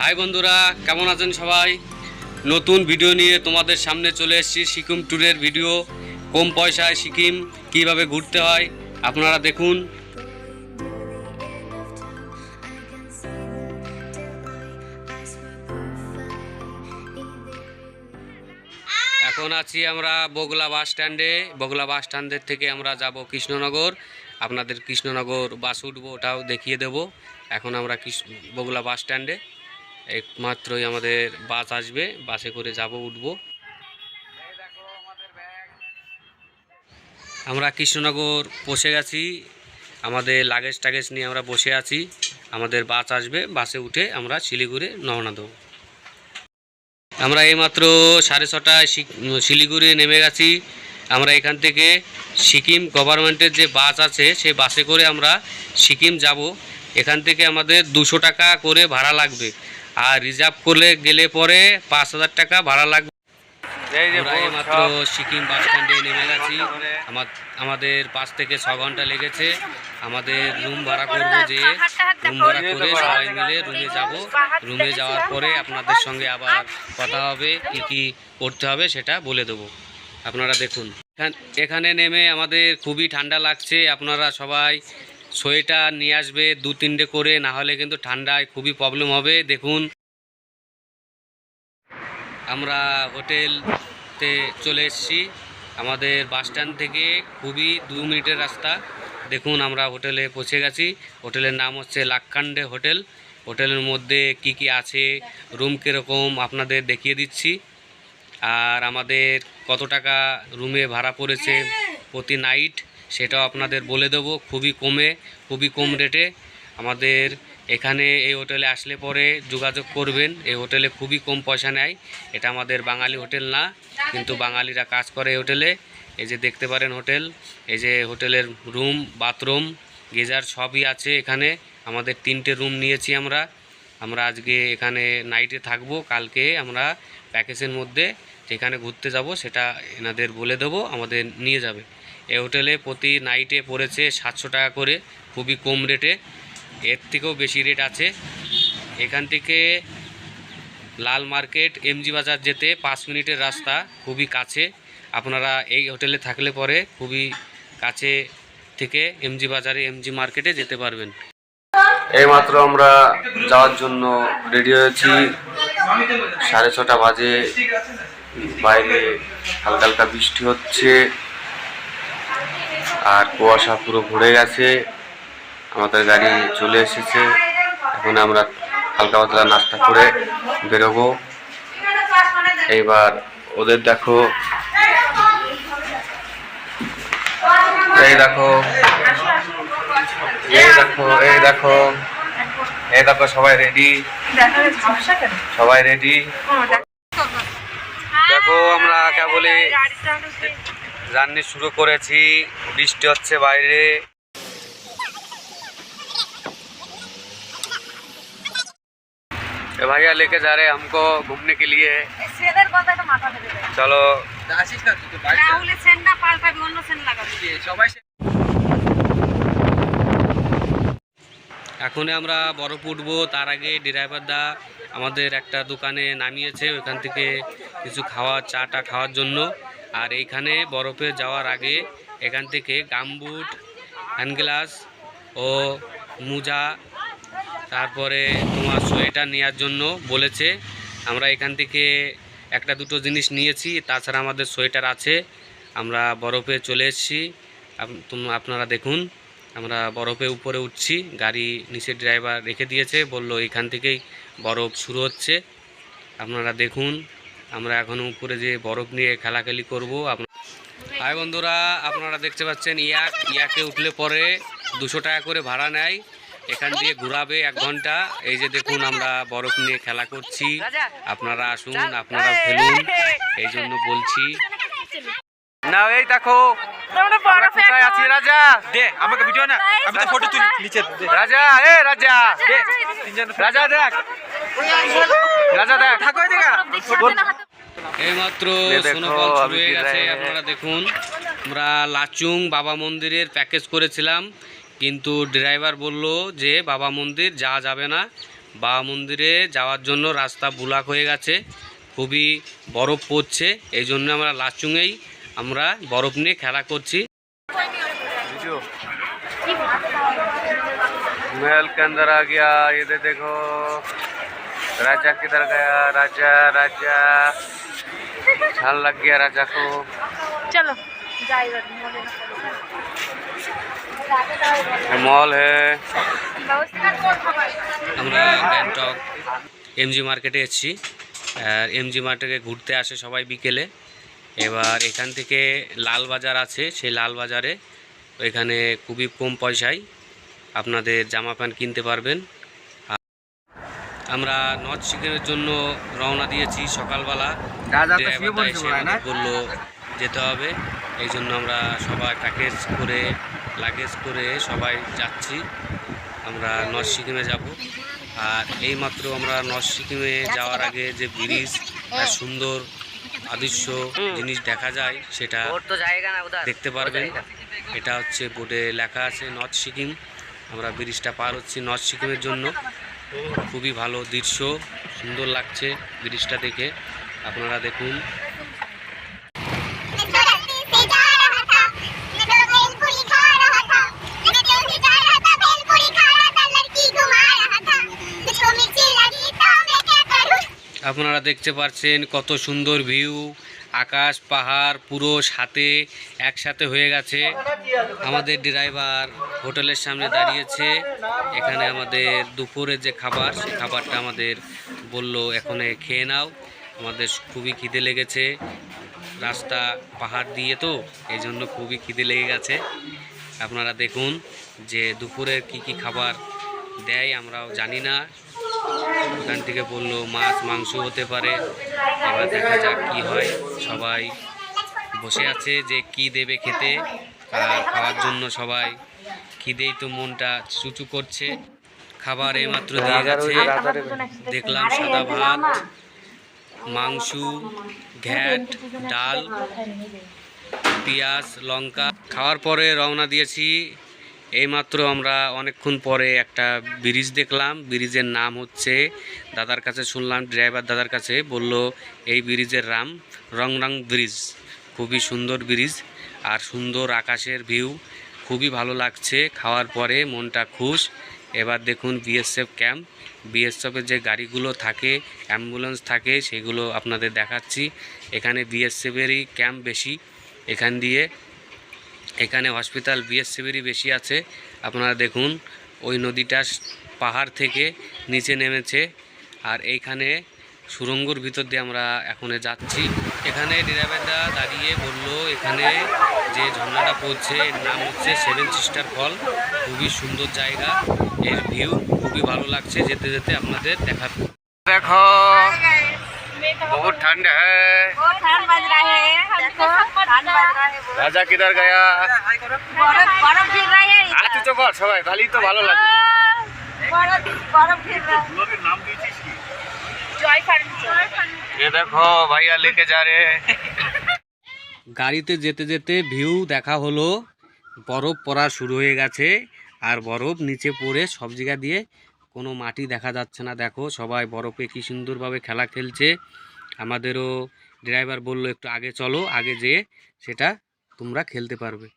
High বন্ধুরা, কেমন আছেন সবাই? নতুন ভিডিও নিয়ে তোমাদের সামনে চলে এসেছি। সিকিম ট্যুরের ভিডিও। কম পয়সায় সিকিম কিভাবে ঘুরতে হয় আপনারা দেখুন। এখন আছি আমরা বগলা বাস স্ট্যান্ডে। বগলা বাস স্ট্যান্ডের থেকে আমরা যাব কৃষ্ণনগর। আপনাদের কৃষ্ণনগর বাস উঠবো, ওটাও দেখিয়ে দেব। এখন আমরা বগলা বাস স্ট্যান্ডে, একমাত্রই আমাদের বাস আসবে, বাসে করে যাব, উঠবো। আমরা কৃষ্ণনগর পৌঁছে গেছি। আমাদের লাগেজ টাগেজ নিয়ে আমরা বসে আছি। আমাদের বাস আসবে, বাসে উঠে আমরা শিলিগুড়ি রওনা দেব। আমরা এইমাত্র 6:30টায় শিলিগুড়ি নেমে গেছি। আমরা এখান থেকে সিকিম গভর্নমেন্টের যে বাস আছে সেই বাসে করে আমরা সিকিম যাব। এখান থেকে আমাদের 200 টাকা করে ভাড়া লাগবে, আর রিজার্ভ করে গেলে পরে 5000 টাকা ভাড়া লাগবে। মাত্র সিকিম বাস স্ট্যান্ডে নেমে গেছি। আমাদের 5 থেকে 6 ঘন্টা লেগেছে। আমাদের রুম ভাড়া করবো, যে রুম ভাড়া করে সবাই মিলে রুমে যাব। রুমে যাওয়ার পরে আপনাদের সঙ্গে আবার কথা হবে, কি কি করতে হবে সেটা বলে দেবো। আপনারা দেখুন। এখানে নেমে আমাদের খুবই ঠান্ডা লাগছে। আপনারা সবাই সোয়েটার নিয়ে আসবে 2-3টে করে, না হলে কিন্তু ঠান্ডায় খুবই প্রবলেম হবে। দেখুন, আমরা হোটেলতে চলে এসেছি। আমাদের বাস স্ট্যান্ড থেকে খুবই 2 মিনিটের রাস্তা। দেখুন, আমরা হোটেলে পৌঁছে গেছি। হোটেলের নাম হচ্ছে লাক্ষান্ডে হোটেল। হোটেলের মধ্যে কি কি আছে, রুম কীরকম আপনাদের দেখিয়ে দিচ্ছি। আর আমাদের কত টাকা রুমে ভাড়া পড়েছে প্রতি নাইট সেটাও আপনাদের বলে দেবো। খুবই কম রেটে আমাদের এখানে এই হোটেলে আসলে পরে যোগাযোগ করবেন। এই হোটেলে খুবই কম পয়সা নেয়। এটা আমাদের বাঙালি হোটেল না, কিন্তু বাঙালিরা কাজ করে এই হোটেলে। এই যে দেখতে পারেন হোটেল, এই যে হোটেলের রুম, বাথরুম, গিজার সবই আছে এখানে। আমাদের 3টে রুম নিয়েছি আমরা। আজকে এখানে নাইটে থাকবো। কালকে আমরা প্যাকেজের মধ্যে যেখানে ঘুরতে যাব সেটা এনাদের বলে দেবো, আমাদের নিয়ে যাবে। এই হোটেলে প্রতি নাইটে পড়েছে 700 টাকা করে, খুবই কম রেটে। এর থেকেও বেশি রেট আছে। এখান থেকে লাল মার্কেট, এমজি বাজার যেতে 5 মিনিটের রাস্তা, খুবই কাছে। আপনারা এই হোটেলে থাকলে পরে খুবই কাছে থেকে এমজি বাজারে, এমজি মার্কেটে যেতে পারবেন। এইমাত্র আমরা যাওয়ার জন্য রেডি হয়েছি। 6:30 বাজে। বাইরে হালকা হালকা বৃষ্টি হচ্ছে, আর কুয়াশা পুরো ভরে গেছে। আমাদের গাড়ি চলে এসেছে। এখন আমরা হালকা পাতলা নাস্তা করে বেরোবো। এইবার ওদের দেখো, এই দেখো, এই দেখো, এই দেখো, এই দেখো, সবাই রেডি, সবাই রেডি। দেখো, আমরা কেবলই জার্নি শুরু করেছি। বৃষ্টি হচ্ছে বাইরে। भैया लेके जा रहे हैं हमको घूमने के लिए। चलो। এখন আমরা বরফ উঠবো। তার আগে ড্রাইভার দা আমাদের একটা দোকানে নামিয়েছে, ওইখান থেকে কিছু চাটা খাওয়ার জন্য। আর এইখানে বরফে যাওয়ার আগে এখান থেকে গামবুট, হ্যান্ডগ্লাস ও মোজা, তারপরে তোমার সোয়েটার নেওয়ার জন্য বলেছে। আমরা এখান থেকে 1-2 জিনিস নিয়েছি, তাছাড়া আমাদের সোয়েটার আছে। আমরা বরফে চলে এসেছি। আপনারা দেখুন, আমরা বরফে উপরে উঠছি। গাড়ি নিচে ড্রাইভার রেখে দিয়েছে, বলল এখান থেকেই বরফ শুরু হচ্ছে। আপনারা দেখুন, আমরা এখন উপরে যে বরফ নিয়ে খেলাখেলি করবো। হাই বন্ধুরা, আপনারা দেখতে পাচ্ছেন ইয়াকে উঠলে পরে 200 টাকা করে ভাড়া নেয়। এখান দিয়ে ঘুরাবে 1 ঘন্টা। এই যে দেখুন, আমরা বরফ নিয়ে খেলা করছি। আপনারা আসুন, আপনারা খেলুন, এই জন্য বলছি। না, এই দেখো, কোথায় আছি? রাজা দে আমাকে ভিডিও, না আমি তো ফটো তুলি নিচে। রাজা, রাজা দে, রাজা দেখ, রাজা দেখ, থাকো এদিকে। এইমাত্র স্নোফল শুরু হয়ে গেছে। আপনারা দেখুন, আমরা লাচুং বাবা মন্দিরের প্যাকেজ করেছিলাম, কিন্তু ড্রাইভার বলল যে বাবা মন্দির যাওয়া যাবে না, বাবা মন্দিরে যাওয়ার জন্য রাস্তা ব্লক হয়ে গেছে, খুবই বরফ পড়ছে, এই জন্য আমরা লাচুংয়েই আমরা বরফ নিয়ে খেলা করছি। महल के अंदर आ गया, ये देखो राजा किधर गया, राजा राजा छान लग गया राजा को। चलो मॉल है। আমরা গ্যাংটক এমজি মার্কেটে এসেছি, আর এমজি মার্কেটে ঘুরতে আসে সবাই বিকেলে। এবার এখান থেকে লাল বাজার আছে, সেই লাল বাজারে এখানে খুবই কম পয়সায় আপনাদের জামা প্যান্ট কিনতে পারবেন। আমরা নর্থ সিকিমের জন্য রওনা দিয়েছি সকালবেলা, বললো যেতে হবে, এই জন্য আমরা সবাই লাগেজ করে সবাই যাচ্ছি, আমরা নর্থ সিকিমে যাব। আর এইমাত্র আমরা নর্থ সিকিমে যাওয়ার আগে যে ব্রিজ, সুন্দর অদৃশ্য জিনিস দেখা যায় সেটা দেখতে পারবেন। এটা হচ্ছে বোর্ডে লেখা আছে নর্থ সিকিম। আমরা ব্রিজটা পার হচ্ছি নর্থ সিকিমের জন্য। খুবই ভালো দৃশ্য, সুন্দর লাগছে ব্রিজটা দেখে, আপনারা দেখুন। আপনারা দেখতে পাচ্ছেন কত সুন্দর ভিউ, আকাশ পাহাড় পুরো সাথে একসাথে হয়ে গেছে। আমাদের ড্রাইভার হোটেলের সামনে দাঁড়িয়েছে, এখানে আমাদের দুপুরের যে খাবার, সেই খাবারটা আমাদের বলল এখানে খেয়ে নাও, আমাদের খুবই খিদে লেগেছে, রাস্তা পাহাড় দিয়ে তো এই জন্য খুবই খিদে লেগে গেছে। আপনারা দেখুন যে দুপুরের কি খাবার দেয় আমরাও জানি না, ওখান থেকে বললো মাছ মাংস হতে পারে, এবার দেখা যাক কি হয়। সবাই বসে আছে যে কি দেবে খেতে, আর খাওয়ার জন্য সবাই খিদেই তো মনটা চুচু করছে। খাবার এইমাত্র দিয়ে গেছে, দেখলাম সাদা ভাত, মাংস, ঘ্যাট, ডাল, পেঁয়াজ, লঙ্কা। খাওয়ার পরে রওনা দিয়েছি। এইমাত্র আমরা অনেকক্ষণ পরে একটা ব্রিজ দেখলাম, ব্রিজের নাম হচ্ছে, দাদার কাছে শুনলাম, ড্রাইভার দাদার কাছে বলল এই ব্রিজের নাম রংরাং ব্রিজ। খুবই সুন্দর ব্রিজ আর সুন্দর আকাশের ভিউ, খুবই ভালো লাগছে। খাওয়ার পরে মনটা খুশ। এবার দেখুন বিএসএফ ক্যাম্প, বিএসএফের যে গাড়িগুলো থাকে, অ্যাম্বুলেন্স থাকে, সেগুলো আপনাদের দেখাচ্ছি। এখানে বিএসএফেরই ক্যাম্প বেশি, এখানে হসপিটাল বিএসএফেরই বেশি আছে। আপনারা দেখুন ওই নদীটা পাহাড় থেকে নিচে নেমেছে, আর এইখানে সুড়ঙ্গর ভিতর দিয়ে আমরা এখন যাচ্ছি। এখানে ড্রাইভাররা দাঁড়িয়ে বলল এখানে যে ঝর্ণাটা পড়ছে এর নাম হচ্ছে 7 সিস্টার ফল। খুবই সুন্দর জায়গা, এর ভিউ খুবই ভালো লাগছে, যেতে যেতে আপনাদের দেখা। দেখো बहुत ठंड है, ठंड बज रहा है हमको, ठंड बज रहा है। राजा किधर गया, बर्फ गिर रहा है, आज तो बस সবাই খালি তো ভালো লাগে, बर्फ गिर रहा है। ब्लॉगের नाम দিয়েছিস কি? জয় ফার্নিচার। ये देखो भैया लेके जा रहे हैं। গাড়িতে যেতে যেতে ভিউ দেখা হলো, বরফ পড়া শুরু হয়ে গেছে, আর বরফ নিচে পড়ে সব জায়গা দিয়ে কোনো মাটি দেখা যাচ্ছে না। দেখো সবাই বরফে কি সুন্দরভাবে খেলা খেলছে। আমাদেরও ড্রাইভার বলল একটু আগে চলো, আগে যেয়ে সেটা তোমরা খেলতে পারবে।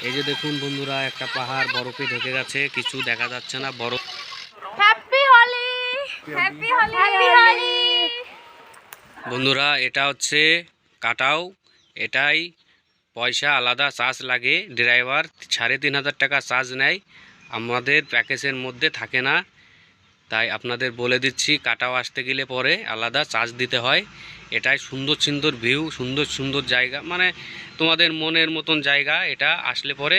এই যে দেখুন বন্ধুরা, একটা পাহাড় বরফে ঢেকে গেছে, কিছু দেখা যাচ্ছে না, বরফ। Happy Holi, happy Holi, happy Holi. বন্ধুরা এটা হচ্ছে কাটাও, এটাই পয়সা আলাদা চার্জ লাগে, ড্রাইভার 3500 টাকা চার্জ নেয়, আমাদের প্যাকেজের মধ্যে থাকে না, তাই আপনাদের বলে দিচ্ছি কাটাও আসতে গেলে পরে আলাদা চার্জ দিতে হয়। এটাই সুন্দর সুন্দর ভিউ, সুন্দর সুন্দর জায়গা, মানে তোমাদের মনের মতন জায়গা, এটা আসলে পরে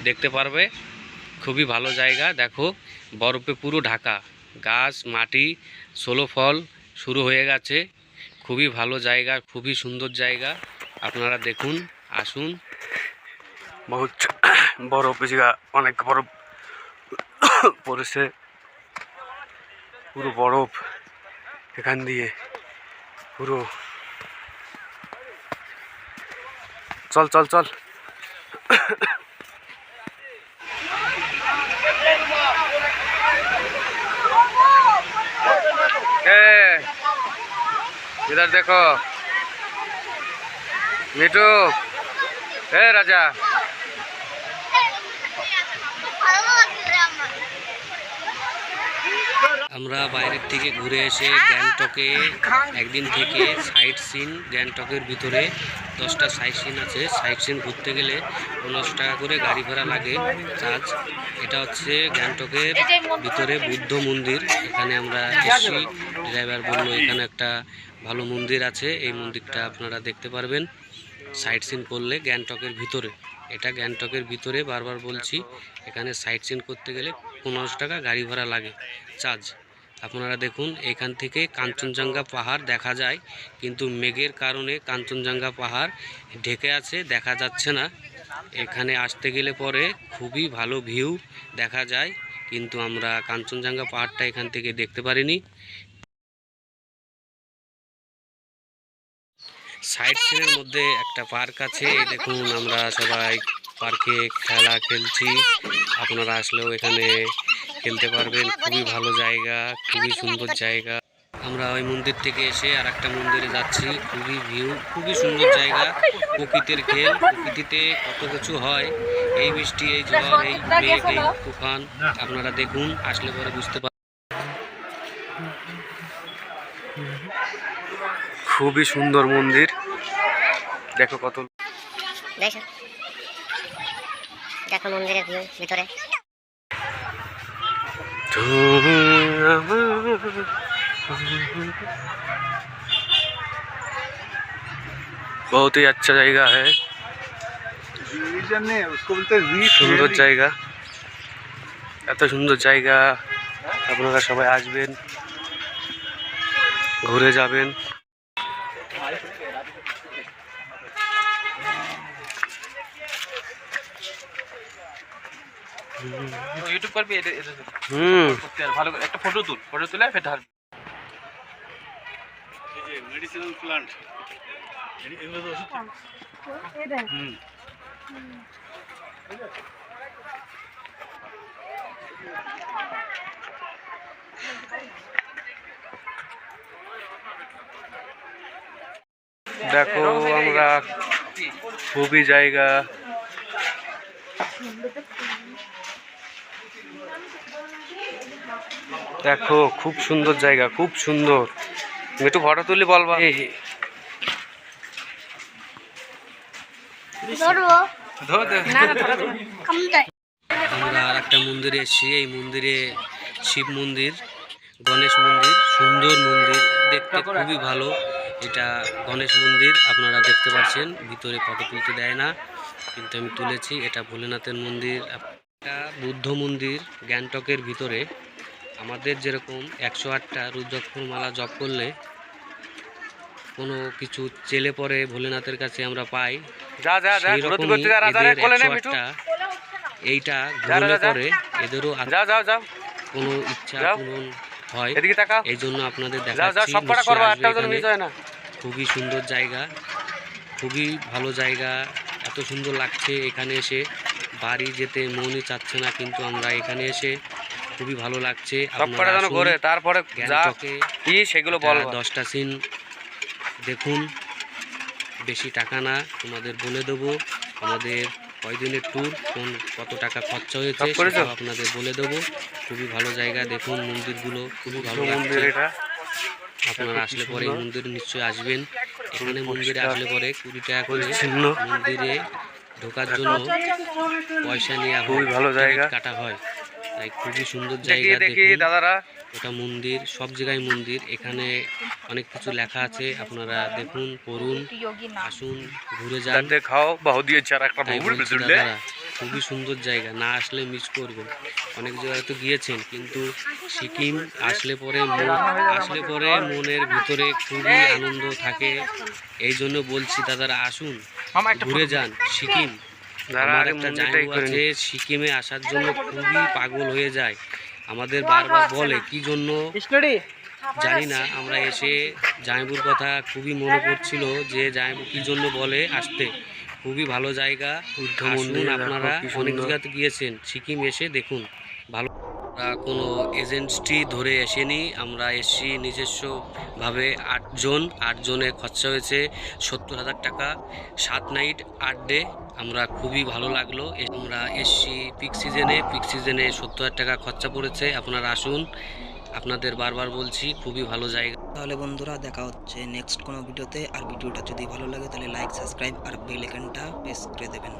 দেখতে পারবে। খুবই ভালো জায়গা, দেখো বরফে পুরো ঢাকা, গাছ মাটি ষোলো ফল শুরু হয়ে গেছে। খুবই ভালো জায়গা, খুবই সুন্দর জায়গা, আপনারা দেখুন, আসুন। বহুত বরফ, জায়গা অনেক বরফ পড়েছে, পুরো বরফ এখান দিয়ে পুরো চল চল চল। इधर देखो मिठू। राजा আমরা বাইরের থেকে ঘুরে এসে গ্যাংটকে একদিন থেকে সাইট সিন, গ্যাংটকের ভিতরে 10টা সাইট সিন আছে। সাইট সিন ঘুরতে গেলে 15 টাকা করে গাড়ি ভাড়া লাগে, চার্জ। এটা হচ্ছে গ্যাংটকের ভিতরে বুদ্ধ মন্দির। এখানে আমরা এসেছি, ড্রাইভার বললো এখানে একটা ভালো মন্দির আছে, এই মন্দিরটা আপনারা দেখতে পারবেন সাইট সিন করলে গ্যাংটকের ভিতরে। এটা গ্যাংটকের ভিতরে, বারবার বলছি, এখানে সাইট সিন করতে গেলে 15 টাকা গাড়ি ভাড়া লাগে, চার্জ। আপনারা দেখুন এখান থেকে কাঞ্চনজঙ্ঘা পাহাড় দেখা যায়, কিন্তু মেঘের কারণে কাঞ্চনজঙ্ঘা পাহাড় ঢেকে আছে, দেখা যাচ্ছে না। এখানে আসতে গেলে পরে খুবই ভালো ভিউ দেখা যায়, কিন্তু আমরা কাঞ্চনজঙ্ঘা পাহাড়টা এখান থেকে দেখতে পারিনি। সাইড সিনের মধ্যে একটা পার্ক আছে, এই দেখুন আমরা সবাই পার্কে খেলা খেলছি। আপনারা আসলেও এখানে খেলতে পারবেন, খুবই ভালো জায়গা, খুবই সুন্দর জায়গা। আমরা ওই মন্দির থেকে এসে আর একটা মন্দিরে যাচ্ছি, খুবই ভিউ, খুবই সুন্দর জায়গা, প্রকৃতির খেল। প্রকৃতিতে কত কিছু হয়, এই বৃষ্টি, এই ঝড়, এই মেঘ, এই তুফান, আপনারা দেখুন, আসলে পরে বুঝতে পারবেন। খুবই সুন্দর মন্দির, দেখো কত, দেখো মন্দিরের ভিউ ভিতরে। बहुत ही अच्छा জায়গা है, সুন্দর জায়গা, এত সুন্দর জায়গা, আপনারা সবাই আসবেন, ঘুরে যাবেন। ইউটিউব করবি, ভালো করে একটা ফটো তুলে ফের ঢালবি। এই যে মেডিসিনাল প্লান্ট, এগুলো তো ওষুধ। দেখো আমরা খুবই জায়গা, দেখো খুব সুন্দর জায়গা, খুব সুন্দর। একটু ফটো তুলি বলবা। আমরা আর একটা মন্দিরে এসেছি, এই মন্দিরে শিব মন্দির, গণেশ মন্দির, সুন্দর মন্দির, দেখতে খুবই ভালো। এটা গণেশ মন্দির, আপনারা দেখতে পাচ্ছেন, ভিতরে ফটো তুলতে দেয় না, কিন্তু আমি তুলেছি। এটা ভোলেনাথের মন্দির, একটা বুদ্ধ মন্দির গ্যাংটকের ভিতরে। আমাদের যেরকম 108টা রুদ্রাক্ষর মালা জপ করলে কোনো কিছু চেলে পরে ভোলেনাথের কাছে আমরা পাই, এইটা ঘুরলে পরে এদেরও কোনো ইচ্ছা পূরণ হয়। এই জন্য আপনাদের দেখাচ্ছি, খুবই সুন্দর জায়গা, খুবই ভালো জায়গা, এত সুন্দর লাগছে এখানে এসে, বাড়ি যেতে মনই চাচ্ছে না, কিন্তু আমরা এখানে এসে খুবই ভালো লাগছে। তারপরে সেগুলো 10টা সিন দেখুন, বেশি টাকা না, তোমাদের বলে দেবো আমাদের কয়দিনের ট্যুর, কত টাকা খরচা হয়েছে সেটাও আপনাদের বলে দেবো। খুবই ভালো জায়গা, দেখুন মন্দিরগুলো খুবই ভালো লাগছে। আপনারা আসলে পরে এই মন্দিরে নিশ্চয়ই আসবেন। এখানে মন্দিরে আসলে পরে 20 টাকা করে মন্দিরে ঢোকার জন্য পয়সা নেওয়া হয়, খুবই ভালো জায়গা কাটা হয়, তাই খুবই সুন্দর জায়গা। দেখুন দাদারা, ওটা মন্দির, সব জায়গায় মন্দির, এখানে অনেক কিছু লেখা আছে, আপনারা দেখুন, পড়ুন, আসুন, ঘুরে যান, খাও। খুবই সুন্দর জায়গা, না আসলে মিস করবেন। অনেক জায়গায় তো গিয়েছেন, কিন্তু সিকিম আসলে পরে মনের ভিতরে খুবই আনন্দ থাকে। এই জন্য বলছি দাদারা, আসুন, ঘুরে যান সিকিম। আমার একটা জায়গা আছে, সিকিমে আসার জন্য খুবই পাগল হয়ে যায়, আমাদের বারবার বলে কি জন্য জানি না, আমরা এসে জামাইবুর কথা খুবই মনে পড়ছিল যে জামাইবু কী জন্য বলে আসতে। খুবই ভালো জায়গা, আসুন আপনারা অনেক জায়গাতে গিয়েছেন, সিকিম এসে দেখুন ভালো। আমরা কোনো এজেন্সি ধরে আসেনি, আমরা এসছি নিজস্বভাবে। 8 জনের খরচা হয়েছে 70,000 টাকা, 7 নাইট 8 ডে। আমরা খুবই ভালো লাগলো। আমরা এসছি পিক সিজনে 70,000 টাকা খরচা পড়েছে। আপনারা আসুন, আপনাদের বারবার বলছি খুবই ভালো জায়গা। তাহলে বন্ধুরা দেখা হচ্ছে নেক্সট কোনো ভিডিওতে। আর ভিডিওটা যদি ভালো লাগে তাহলে লাইক, সাবস্ক্রাইব আর বেল আইকনটা প্রেস করে দেবেন।